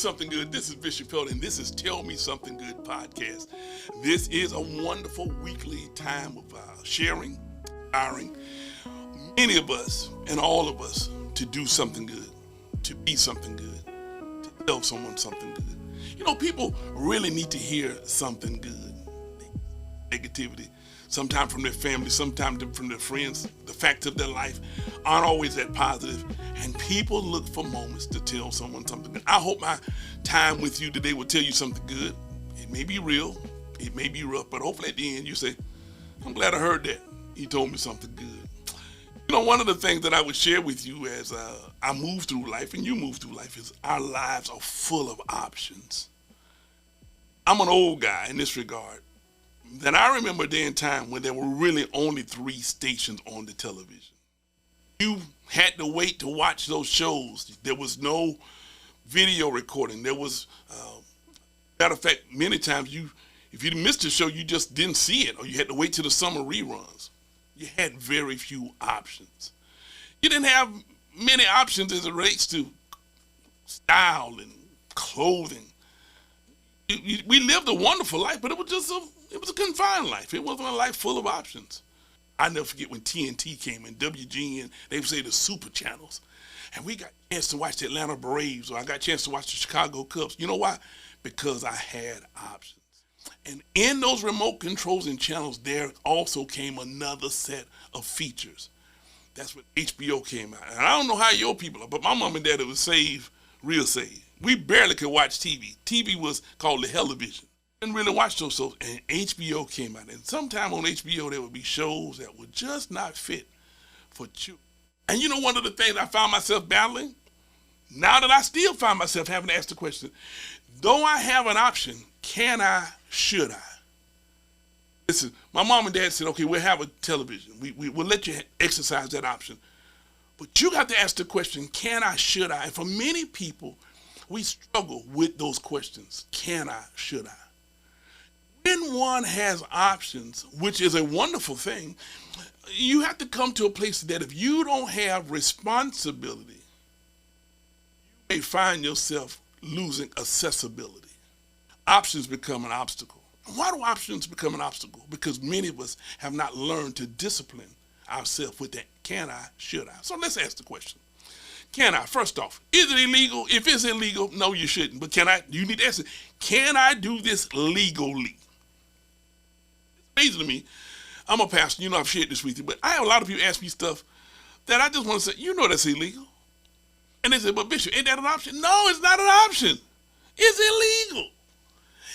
something good. This is Bishop Pelt, and this is Tell Me Something Good podcast. This is a wonderful weekly time of sharing, inspiring many of us and all of us to do something good, to be something good, to tell someone something good. You know, people really need to hear something good. Negativity, sometimes from their family, sometimes from their friends, the facts of their life aren't always that positive, and people look for moments to tell someone something good. I hope my time with you today will tell you something good. It may be real, it may be rough, but hopefully at the end you say, I'm glad I heard that. He told me something good. You know, one of the things that I would share with you as I move through life and you move through life is our lives are full of options. I'm an old guy in this regard. That I remember a day and time when there were really only 3 stations on the television. You had to wait to watch those shows. There was no video recording. There was, matter of fact, many times if you missed a show, you just didn't see it, or you had to wait till the summer reruns. You had very few options. You didn't have many options as it relates to style and clothing. We lived a wonderful life, but it was just it was a confined life. It wasn't a life full of options. I never forget when TNT came in, WGN, they would say the super channels. And we got a chance to watch the Atlanta Braves, or I got a chance to watch the Chicago Cubs. You know why? Because I had options. And in those remote controls and channels, there also came another set of features. That's when HBO came out. And I don't know how your people are, but my mom and daddy was saved, real saved. We barely could watch TV. TV was called the television. Didn't really watch those shows, and HBO came out. And sometime on HBO, there would be shows that would just not fit for children. And you know, one of the things I found myself battling, now that I still find myself having to ask the question, though I have an option, can I, should I? Listen, my mom and dad said, okay, we'll have a television. We'll let you exercise that option. But you got to ask the question, can I, should I? And for many people, we struggle with those questions. Can I, should I? When one has options, which is a wonderful thing, you have to come to a place that if you don't have responsibility, you may find yourself losing accessibility. Options become an obstacle. Why do options become an obstacle? Because many of us have not learned to discipline ourselves with that can I, should I? So let's ask the question. Can I? First off, is it illegal? If it's illegal, no, you shouldn't. But can I? You need to ask it. Can I do this legally? It's amazing to me. I'm a pastor. You know, I've shared this with you. But I have a lot of people ask me stuff that I just want to say, you know that's illegal. And they say, but Bishop, ain't that an option? No, it's not an option. It's illegal.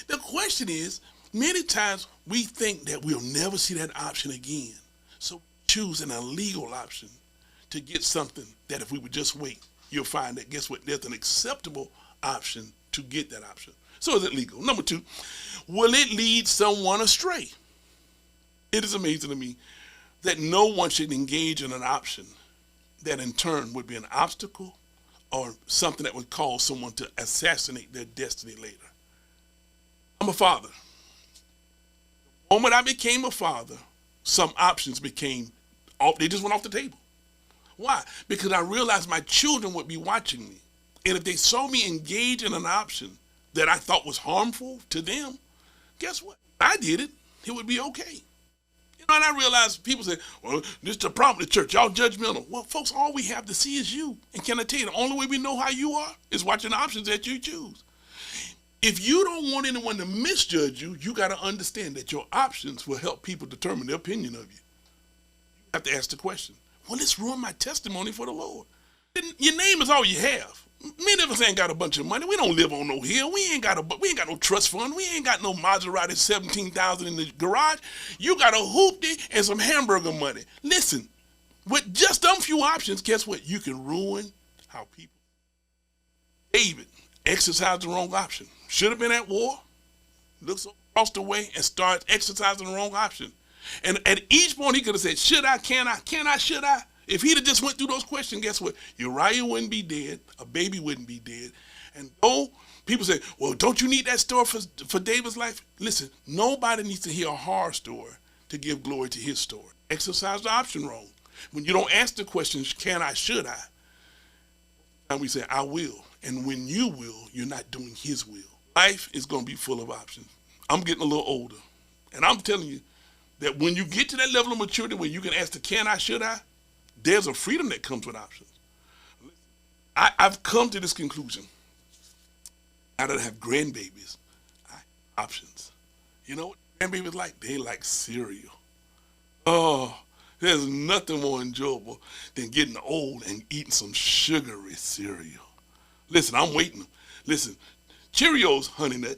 The question is, many times we think that we'll never see that option again. So choose an illegal option to get something that if we would just wait, you'll find that, guess what, there's an acceptable option to get that option. So is it legal? Number 2, will it lead someone astray? It is amazing to me that no one should engage in an option that in turn would be an obstacle or something that would cause someone to assassinate their destiny later. I'm a father. The moment I became a father, some options they just went off the table. Why? Because I realized my children would be watching me. And if they saw me engage in an option that I thought was harmful to them, guess what? I did it. It would be okay. You know, and I realized people say, well, this is the problem with the church. Y'all judgmental. Well, folks, all we have to see is you. And can I tell you, the only way we know how you are is watching the options that you choose. If you don't want anyone to misjudge you, you got to understand that your options will help people determine their opinion of you. You have to ask the question, well, let's ruin my testimony for the Lord. Your name is all you have. Many of us ain't got a bunch of money. We don't live on no hill. We ain't got no trust fund. We ain't got no Maserati 17,000 in the garage. You got a hoopty and some hamburger money. Listen, with just them few options, guess what? You can ruin how people. David exercised the wrong option. Should have been at war. Looks across the way and starts exercising the wrong option. And at each point he could have said, should I, can I, should I? If he'd have just went through those questions, guess what? Uriah wouldn't be dead. A baby wouldn't be dead. And though people say, well, don't you need that story for David's life? Listen, nobody needs to hear a horror story to give glory to his story. Exercise the option wrong. When you don't ask the questions, can I, should I? And we say, I will. And when you will, you're not doing his will. Life is going to be full of options. I'm getting a little older. And I'm telling you that when you get to that level of maturity where you can ask the can I, should I, there's a freedom that comes with options. I've come to this conclusion. Now that I have grandbabies, I have options. You know what grandbabies like? They like cereal. Oh, there's nothing more enjoyable than getting old and eating some sugary cereal. Listen, I'm waiting. Listen, Cheerios, Honey Nut,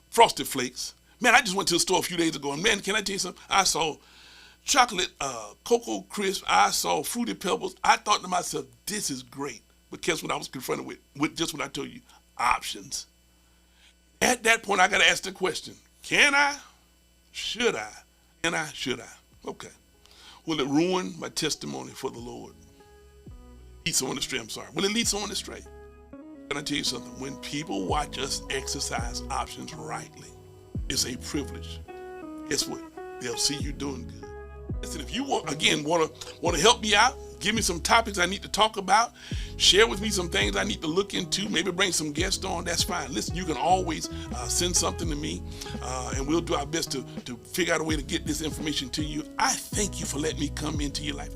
Frosted Flakes. Man, I just went to the store a few days ago, and man, can I tell you something? I saw chocolate Cocoa Crisp. I saw Fruity Pebbles. I thought to myself, this is great. But guess what I was confronted with just what I told you, options. At that point, I got to ask the question, can I? Should I? Can I? Should I? Okay. Will it ruin my testimony for the Lord? Lead someone astray, I'm sorry. Will it lead someone astray? Can I tell you something? When people watch us exercise options rightly, it's a privilege. Guess what? They'll see you doing good. Listen, if you want to help me out, give me some topics I need to talk about, share with me some things I need to look into, maybe bring some guests on, that's fine. Listen, you can always send something to me, and we'll do our best to figure out a way to get this information to you. I thank you for letting me come into your life.